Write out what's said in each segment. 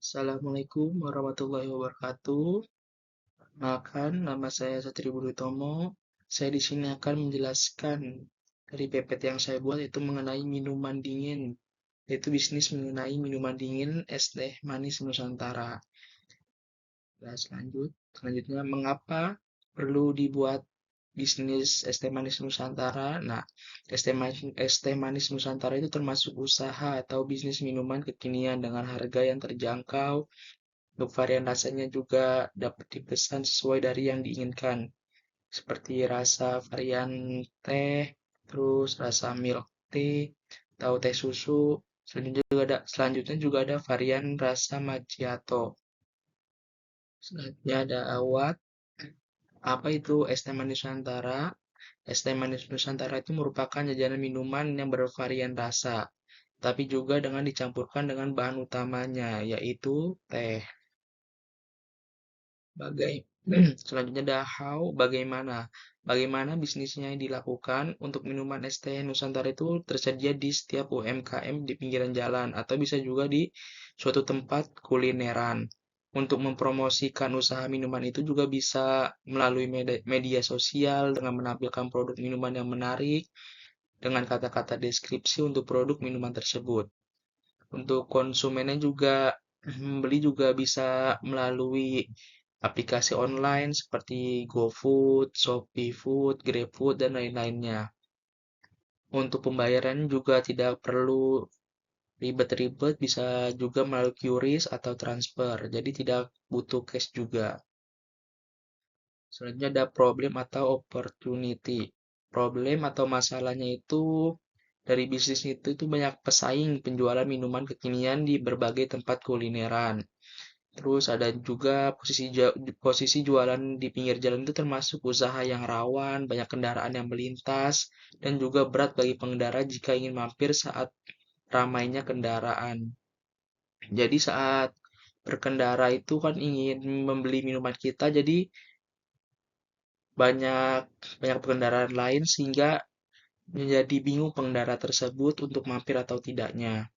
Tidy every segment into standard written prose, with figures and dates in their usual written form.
Assalamualaikum warahmatullahi wabarakatuh. Perkenalkan, nama saya Satri Budi Tomo. Saya di sini akan menjelaskan dari PPT yang saya buat yaitu mengenai minuman dingin, yaitu bisnis mengenai minuman dingin es teh manis Nusantara. Nah, selanjutnya mengapa perlu dibuat bisnis es teh manis Nusantara? Nah, es teh manis Nusantara itu termasuk usaha atau bisnis minuman kekinian dengan harga yang terjangkau. Untuk varian rasanya juga dapat dipesan sesuai dari yang diinginkan, seperti rasa varian teh, terus rasa milk tea, atau teh susu. Selanjutnya juga ada varian rasa macchiato. Selanjutnya ada awat. Apa itu es teh manis Nusantara? Es teh manis Nusantara itu merupakan jajanan minuman yang bervarian rasa, tapi juga dengan dicampurkan dengan bahan utamanya, yaitu teh. Bagai Selanjutnya ada bagaimana. Bagaimana bisnisnya yang dilakukan untuk minuman es teh Nusantara itu tersedia di setiap UMKM di pinggiran jalan atau bisa juga di suatu tempat kulineran. Untuk mempromosikan usaha minuman itu juga bisa melalui media sosial dengan menampilkan produk minuman yang menarik dengan kata-kata deskripsi untuk produk minuman tersebut. Untuk konsumennya juga membeli juga bisa melalui aplikasi online seperti GoFood, Shopee Food, GrabFood, dan lain-lainnya. Untuk pembayaran juga tidak perlu ribet-ribet, bisa juga melalui QRIS atau transfer, jadi tidak butuh cash juga. Selanjutnya ada problem atau opportunity. Problem atau masalahnya itu dari bisnis itu banyak pesaing penjualan minuman kekinian di berbagai tempat kulineran. Terus ada juga posisi jualan di pinggir jalan itu termasuk usaha yang rawan, banyak kendaraan yang melintas, dan juga berat bagi pengendara jika ingin mampir saat ramainya kendaraan. Jadi saat berkendara itu kan ingin membeli minuman kita, jadi banyak banyak pengendara lain sehingga menjadi bingung pengendara tersebut untuk mampir atau tidaknya.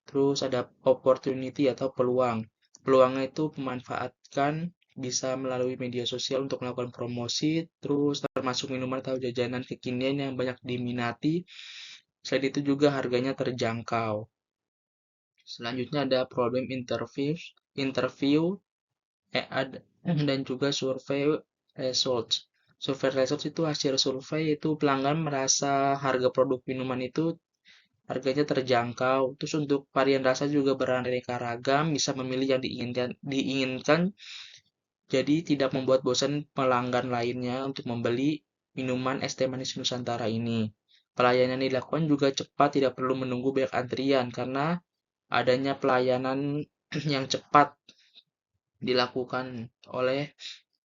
Terus ada opportunity atau peluang. Peluangnya itu memanfaatkan bisa melalui media sosial untuk melakukan promosi, terus termasuk minuman atau jajanan kekinian yang banyak diminati. Selain itu juga harganya terjangkau. Selanjutnya ada problem interview dan juga survei results. Survei results itu hasil survei itu pelanggan merasa harga produk minuman itu harganya terjangkau. Terus untuk varian rasa juga beraneka ragam, bisa memilih yang diinginkan, jadi tidak membuat bosan pelanggan lainnya untuk membeli minuman es teh manis Nusantara ini. Pelayanan yang dilakukan juga cepat, tidak perlu menunggu banyak antrian karena adanya pelayanan yang cepat dilakukan oleh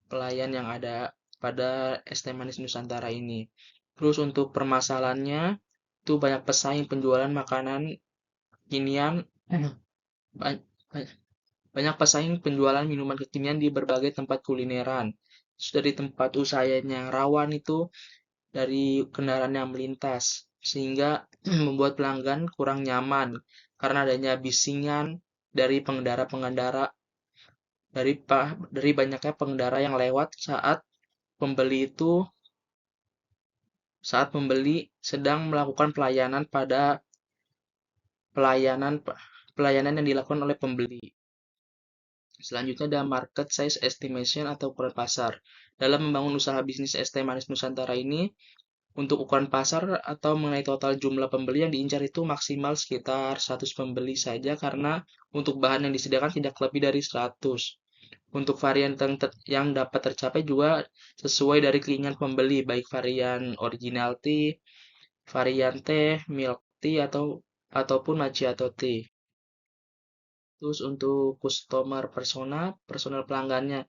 pelayan yang ada pada es teh manis Nusantara ini. Terus untuk permasalahannya, itu banyak pesaing penjualan makanan kekinian, ba- banyak pesaing penjualan minuman kekinian di berbagai tempat kulineran. Terus dari tempat usaha yang rawan itu dari kendaraan yang melintas, sehingga membuat pelanggan kurang nyaman karena adanya bisingan dari pengendara-pengendara dari banyaknya pengendara yang lewat pembeli itu saat pembeli sedang melakukan pelayanan pelayanan yang dilakukan oleh pembeli. Selanjutnya ada market size estimation atau ukuran pasar. Dalam membangun usaha bisnis es teh manis Nusantara ini, untuk ukuran pasar atau mengenai total jumlah pembeli yang diincar itu maksimal sekitar 100 pembeli saja karena untuk bahan yang disediakan tidak lebih dari 100. Untuk varian yang dapat tercapai juga sesuai dari keinginan pembeli, baik varian original tea, varian teh, milk tea, ataupun macchiato tea. Terus untuk customer personal pelanggannya.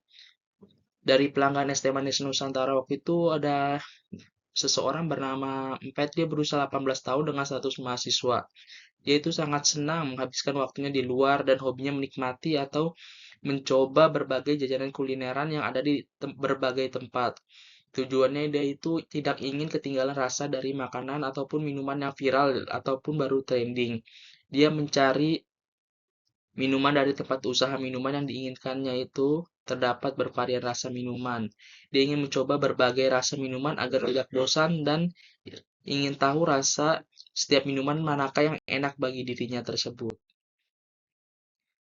Dari pelanggan es teh manis Nusantara waktu itu ada seseorang bernama Empet, dia berusia 18 tahun dengan status mahasiswa. Dia itu sangat senang menghabiskan waktunya di luar dan hobinya menikmati atau mencoba berbagai jajanan kulineran yang ada di berbagai tempat. Tujuannya dia itu tidak ingin ketinggalan rasa dari makanan ataupun minuman yang viral ataupun baru trending. Dia mencari Minuman dari tempat usaha minuman yang diinginkannya itu terdapat bervarian rasa minuman. Dia ingin mencoba berbagai rasa minuman agar tidak bosan dan ingin tahu rasa setiap minuman manakah yang enak bagi dirinya tersebut.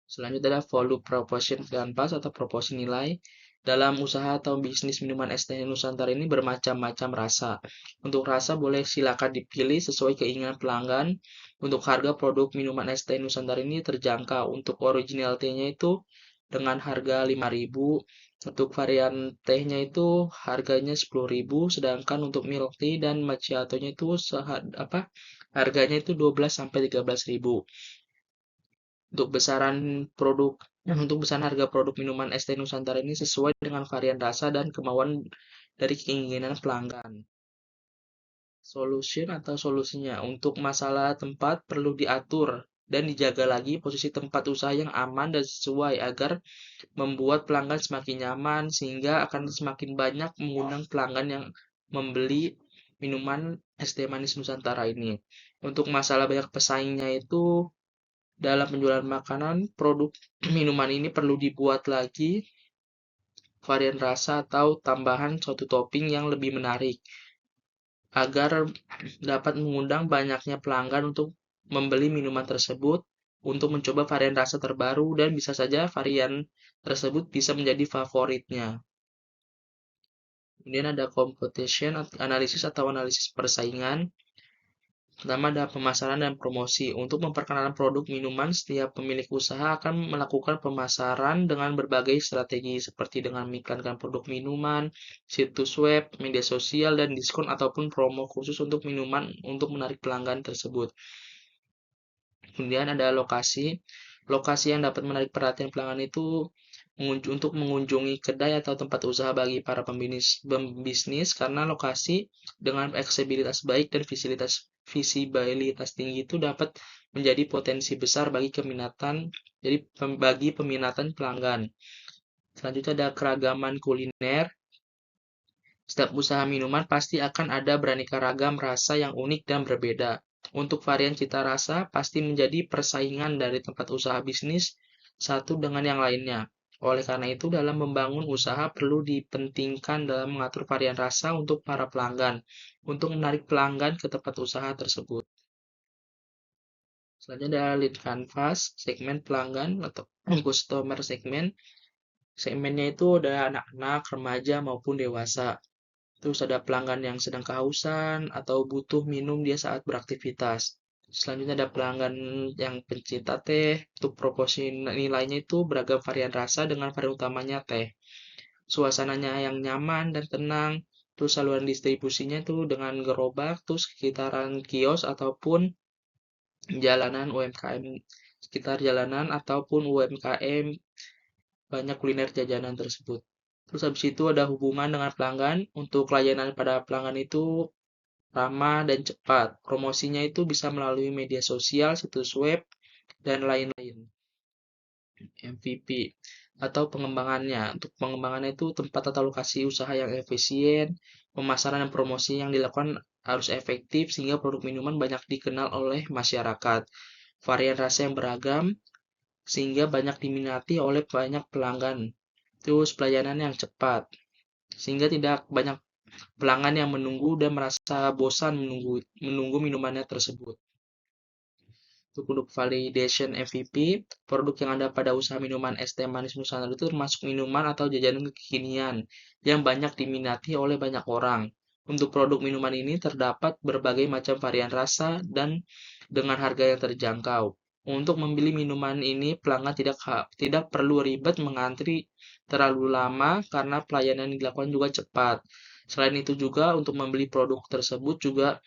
Selanjutnya ada volume proportion canvas atau proporsi nilai. Dalam usaha atau bisnis minuman es teh Nusantara ini bermacam-macam rasa. Untuk rasa boleh silakan dipilih sesuai keinginan pelanggan. Untuk harga produk minuman es teh Nusantara ini terjangkau. Untuk original tehnya itu dengan harga 5.000. Untuk varian tehnya itu harganya 10.000. Sedangkan untuk milk tea dan macchiato-nya itu harganya itu 12 sampai 13.000. Untuk besaran produk untuk besaran harga produk minuman es teh Nusantara ini sesuai dengan varian rasa dan kemauan dari keinginan pelanggan. Solution atau solusinya untuk masalah tempat perlu diatur dan dijaga lagi posisi tempat usaha yang aman dan sesuai agar membuat pelanggan semakin nyaman sehingga akan semakin banyak mengundang pelanggan yang membeli minuman es teh manis Nusantara ini. Untuk masalah banyak pesaingnya itu dalam penjualan makanan, produk minuman ini perlu dibuat lagi varian rasa atau tambahan suatu topping yang lebih menarik agar dapat mengundang banyaknya pelanggan untuk membeli minuman tersebut untuk mencoba varian rasa terbaru dan bisa saja varian tersebut bisa menjadi favoritnya. Kemudian ada competition analisis atau analisis persaingan. Pertama ada pemasaran dan promosi. Untuk memperkenalkan produk minuman, setiap pemilik usaha akan melakukan pemasaran dengan berbagai strategi seperti dengan mengiklankan produk minuman, situs web, media sosial, dan diskon ataupun promo khusus untuk minuman untuk menarik pelanggan tersebut. Kemudian ada lokasi. Lokasi yang dapat menarik perhatian pelanggan itu untuk mengunjungi kedai atau tempat usaha bagi para pembisnis karena lokasi dengan aksesibilitas baik dan visibilitas tinggi itu dapat menjadi potensi besar bagi peminatan pelanggan. Selanjutnya ada keragaman kuliner. Setiap usaha minuman pasti akan ada beraneka ragam rasa yang unik dan berbeda. Untuk varian cita rasa pasti menjadi persaingan dari tempat usaha bisnis satu dengan yang lainnya. Oleh karena itu, dalam membangun usaha perlu dipentingkan dalam mengatur varian rasa untuk para pelanggan, untuk menarik pelanggan ke tempat usaha tersebut. Selanjutnya ada lead canvas, segmen pelanggan atau customer segment. Segmennya itu ada anak-anak, remaja maupun dewasa. Terus ada pelanggan yang sedang kehausan atau butuh minum dia saat beraktivitas. Selanjutnya ada pelanggan yang pencinta teh. Untuk proporsi nilainya itu beragam varian rasa dengan varian utamanya teh. Suasananya yang nyaman dan tenang. Terus saluran distribusinya itu dengan gerobak, terus sekitaran kios ataupun jalanan UMKM, sekitar jalanan ataupun UMKM banyak kuliner jajanan tersebut. Terus habis itu ada hubungan dengan pelanggan. Untuk layanan pada pelanggan itu ramah dan cepat. Promosinya itu bisa melalui media sosial, situs web, dan lain-lain. MVP atau pengembangannya. Untuk pengembangannya itu tempat atau lokasi usaha yang efisien, pemasaran dan promosi yang dilakukan harus efektif sehingga produk minuman banyak dikenal oleh masyarakat. Varian rasa yang beragam sehingga banyak diminati oleh banyak pelanggan. Terus pelayanan yang cepat sehingga tidak banyak pelanggan yang menunggu dan merasa bosan menunggu minumannya tersebut. Untuk produk validation MVP, produk yang ada pada usaha minuman es teh manis Nusantara itu termasuk minuman atau jajanan kekinian yang banyak diminati oleh banyak orang. Untuk produk minuman ini terdapat berbagai macam varian rasa dan dengan harga yang terjangkau. Untuk membeli minuman ini, pelanggan tidak perlu ribet mengantri terlalu lama karena pelayanan yang dilakukan juga cepat. Selain itu juga untuk membeli produk tersebut juga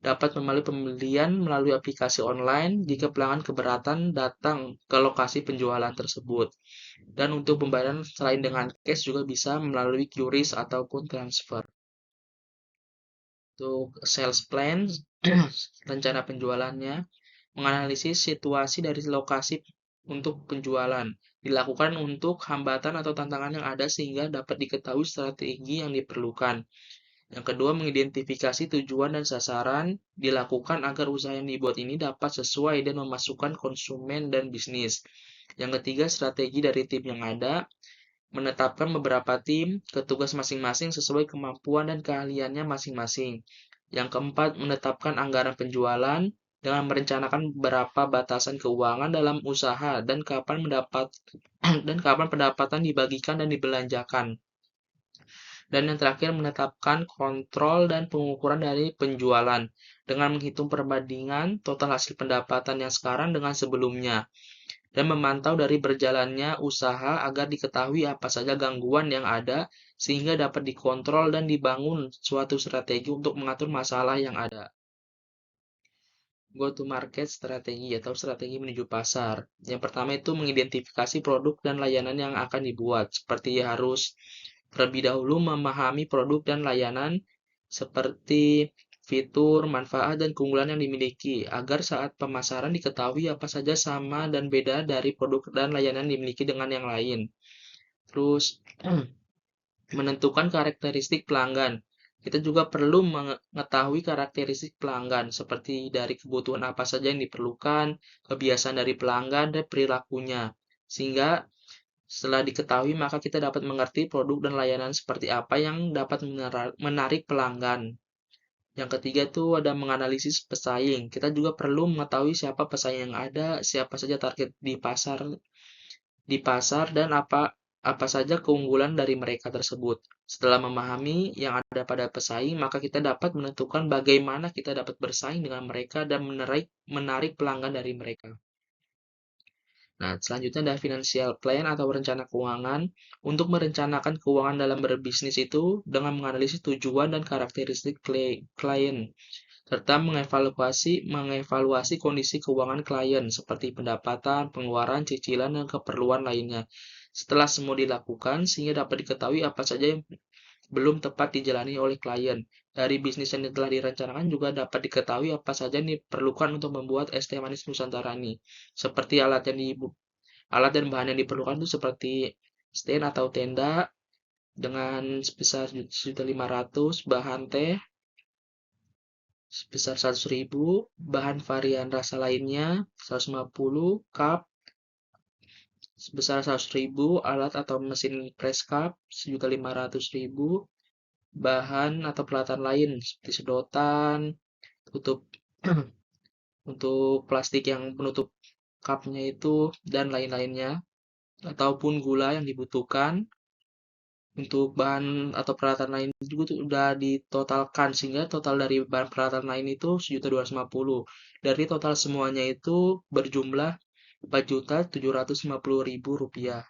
dapat melalui pembelian melalui aplikasi online jika pelanggan keberatan datang ke lokasi penjualan tersebut. Dan untuk pembayaran selain dengan cash juga bisa melalui QRIS ataupun transfer. Untuk sales plan, rencana penjualannya, menganalisis situasi dari lokasi untuk penjualan. Dilakukan untuk hambatan atau tantangan yang ada sehingga dapat diketahui strategi yang diperlukan. Yang kedua, mengidentifikasi tujuan dan sasaran dilakukan agar usaha yang dibuat ini dapat sesuai dan memasukkan konsumen dan bisnis. Yang ketiga, strategi dari tim yang ada, menetapkan beberapa tim ke tugas masing-masing sesuai kemampuan dan keahliannya masing-masing. Yang keempat, menetapkan anggaran penjualan dengan merencanakan berapa batasan keuangan dalam usaha dan kapan pendapatan dibagikan dan dibelanjakan. Dan yang terakhir, menetapkan kontrol dan pengukuran dari penjualan dengan menghitung perbandingan total hasil pendapatan yang sekarang dengan sebelumnya dan memantau dari berjalannya usaha agar diketahui apa saja gangguan yang ada sehingga dapat dikontrol dan dibangun suatu strategi untuk mengatur masalah yang ada. Go to market strategi atau strategi menuju pasar. Yang pertama itu mengidentifikasi produk dan layanan yang akan dibuat. Seperti harus terlebih dahulu memahami produk dan layanan seperti fitur, manfaat, dan keunggulan yang dimiliki, agar saat pemasaran diketahui apa saja sama dan beda dari produk dan layanan dimiliki dengan yang lain. Terus, menentukan karakteristik pelanggan. Kita juga perlu mengetahui karakteristik pelanggan, seperti dari kebutuhan apa saja yang diperlukan, kebiasaan dari pelanggan, dan perilakunya. Sehingga setelah diketahui, maka kita dapat mengerti produk dan layanan seperti apa yang dapat menarik pelanggan. Yang ketiga itu ada menganalisis pesaing. Kita juga perlu mengetahui siapa pesaing yang ada, siapa saja target di pasar dan apa saja keunggulan dari mereka tersebut. Setelah memahami yang ada pada pesaing, maka kita dapat menentukan bagaimana kita dapat bersaing dengan mereka dan menarik pelanggan dari mereka. Nah, selanjutnya ada financial plan atau rencana keuangan. Untuk merencanakan keuangan dalam berbisnis itu dengan menganalisis tujuan dan karakteristik klien, serta mengevaluasi kondisi keuangan klien seperti pendapatan, pengeluaran, cicilan, dan keperluan lainnya. Setelah semua dilakukan, sehingga dapat diketahui apa saja yang belum tepat dijalani oleh klien. Dari bisnis yang telah direncanakan juga dapat diketahui apa saja yang diperlukan untuk membuat es teh manis Nusantara ini. Seperti alat dan bahan yang diperlukan itu seperti stand atau tenda dengan sebesar 1.500.000, bahan teh sebesar 100.000, bahan varian rasa lainnya 150, cup sebesar 100.000, alat atau mesin press cup 1.500.000, bahan atau peralatan lain seperti sedotan, tutup untuk plastik yang penutup cupnya itu dan lain-lainnya, ataupun gula yang dibutuhkan. Untuk bahan atau peralatan lain juga tuh udah ditotalkan sehingga total dari bahan peralatan lain itu 1.250. Dari total semuanya itu berjumlah 4.750.000 rupiah.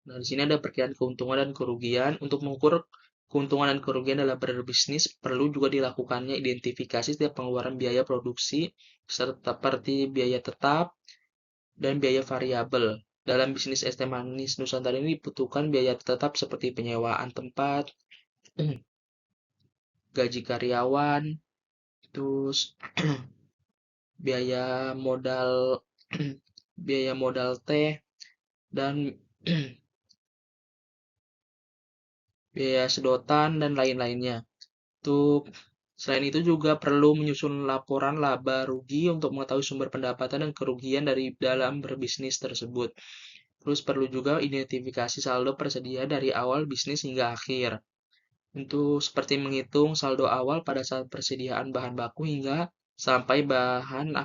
Nah, di sini ada perkiraan keuntungan dan kerugian. Untuk mengukur keuntungan dan kerugian dalam berbisnis, perlu juga dilakukannya identifikasi setiap pengeluaran biaya produksi, seperti biaya tetap dan biaya variabel. Dalam bisnis es teh manis Nusantara ini dibutuhkan biaya tetap seperti penyewaan tempat, gaji karyawan, terus biaya modal biaya modal teh dan biaya sedotan dan lain-lainnya. Untuk selain itu juga perlu menyusun laporan laba rugi untuk mengetahui sumber pendapatan dan kerugian dari dalam berbisnis tersebut. Terus perlu juga identifikasi saldo persedia dari awal bisnis hingga akhir. Untuk seperti menghitung saldo awal pada saat persediaan bahan baku hingga sampai bahan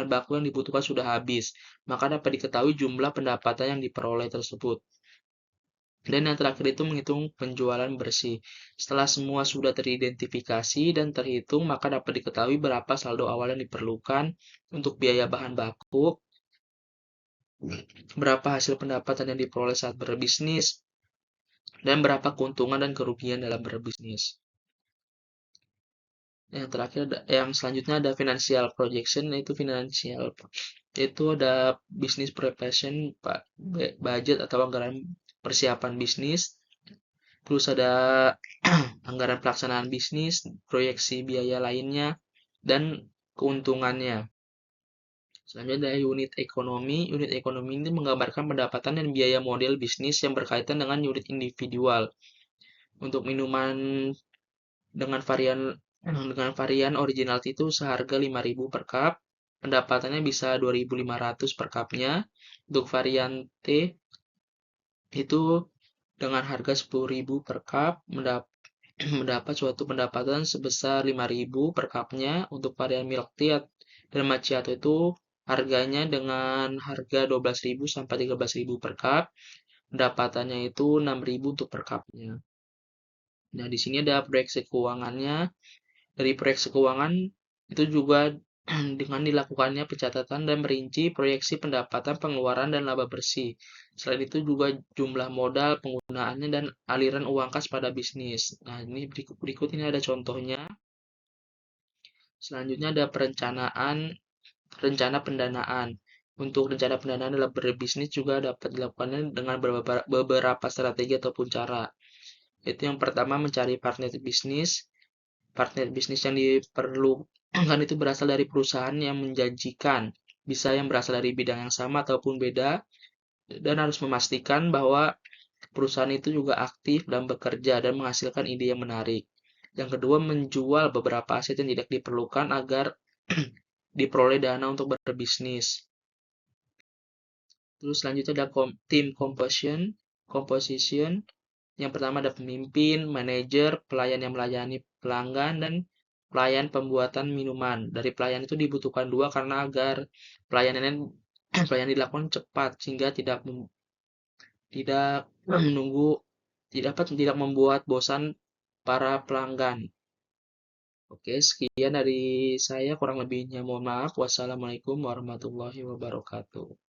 baku yang dibutuhkan sudah habis, maka dapat diketahui jumlah pendapatan yang diperoleh tersebut. Dan yang terakhir itu menghitung penjualan bersih. Setelah semua sudah teridentifikasi dan terhitung, maka dapat diketahui berapa saldo awal yang diperlukan untuk biaya bahan baku, berapa hasil pendapatan yang diperoleh saat berbisnis, dan berapa keuntungan dan kerugian dalam berbisnis. Yang terakhir, yang selanjutnya ada financial projection, yaitu ada business preparation, budget atau anggaran persiapan bisnis. Terus ada anggaran pelaksanaan bisnis, proyeksi biaya lainnya, dan keuntungannya. Selanjutnya ada unit ekonomi. Unit ekonomi ini menggambarkan pendapatan dan biaya model bisnis yang berkaitan dengan unit individual. Untuk minuman dengan varian original itu seharga 5.000 per cup. pendapatannya bisa 2.500 per cupnya. Untuk varian T itu dengan harga 10.000 per cup mendapat suatu pendapatan sebesar 5.000 per cupnya. Untuk varian milk tea dan macchiato itu harganya dengan harga 12.000 sampai 13.000 per cup. Pendapatannya itu 6.000 untuk per cupnya. Nah, di sini ada proyeksi keuangannya. Dari proyeksi keuangan itu juga dengan dilakukannya pencatatan dan merinci proyeksi pendapatan, pengeluaran, dan laba bersih. Selain itu juga jumlah modal, penggunaannya, dan aliran uang kas pada bisnis. Nah, ini berikut ini ada contohnya. Selanjutnya ada rencana pendanaan. Untuk rencana pendanaan dalam berbisnis juga dapat dilakukan dengan beberapa strategi ataupun cara. Itu yang pertama mencari partner bisnis. Partner bisnis yang diperlukan itu berasal dari perusahaan yang menjanjikan, bisa yang berasal dari bidang yang sama ataupun beda, dan harus memastikan bahwa perusahaan itu juga aktif dan bekerja dan menghasilkan ide yang menarik. Yang kedua, menjual beberapa aset yang tidak diperlukan agar diperoleh dana untuk berbisnis. Terus selanjutnya ada team composition. Yang pertama ada pemimpin, manajer, pelayan yang melayani pelanggan, dan pelayan pembuatan minuman. Dari pelayan itu dibutuhkan dua karena agar pelayanan pelayan dilakukan cepat sehingga tidak menunggu tidak membuat bosan para pelanggan. Oke, sekian dari saya, kurang lebihnya mohon maaf. Wassalamualaikum warahmatullahi wabarakatuh.